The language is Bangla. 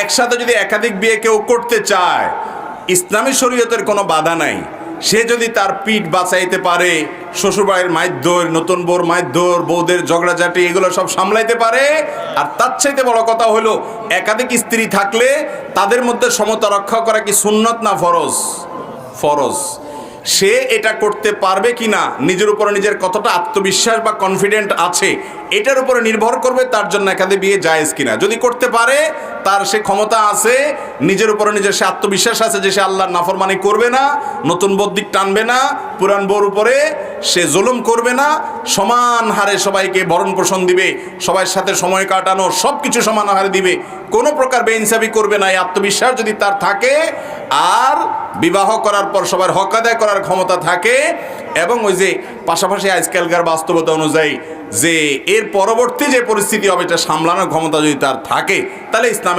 একসাথে যদি একাধিক বিয়ে কেউ করতে চায়, ইসলামী শরীয়তের কোনো বাধা নাই। সে যদি তার পিঠ বাঁচাইতে পারে, শ্বশুরবাড়ির মাইদ্যর, নতুন বউর মাইদ্যর, বউদের ঝগড়াঝাটি এগুলো সব সামলাইতে পারে। আর তার চাইতে বড় কথা হলো, একাধিক স্ত্রী থাকলে তাদের মধ্যে সমতা রক্ষা করা কি সুন্নত না ফরজ? ফরজ। সে এটা করতে পারবে কিনা, নিজের উপরে নিজের কতটা আত্মবিশ্বাস বা কনফিডেন্ট আছে, এটার উপরে নির্ভর করবে তার জন্য একাধিক বিয়ে জায়েজ কিনা। যদি করতে পারে, তার সে ক্ষমতা আছে, নিজের উপরে নিজের সে আত্মবিশ্বাস আছে যে সে আল্লাহর নাফরমানি করবে না, নতুন বউর দিক টানবে না, পুরান বউর উপরে সে জুলুম করবে না, সমান হারে সবাইকে ভরণ পোষণ দিবে, সবার সাথে সময় কাটানো সব কিছু সমান হারে দিবে, কোনো প্রকার বেইনসাফি করবে না, এই আত্মবিশ্বাস যদি তার থাকে, আর বিবাহ করার পর সবার হক আদায় করার ক্ষমতা থাকে, এবং ওই যে পাশাপাশি আজকালকার বাস্তবতা অনুযায়ী যে এর পরবর্তী যে পরিস্থিতি হবে এটা সামলানোর ক্ষমতা যদি তার থাকে, তাহলে ইসলামের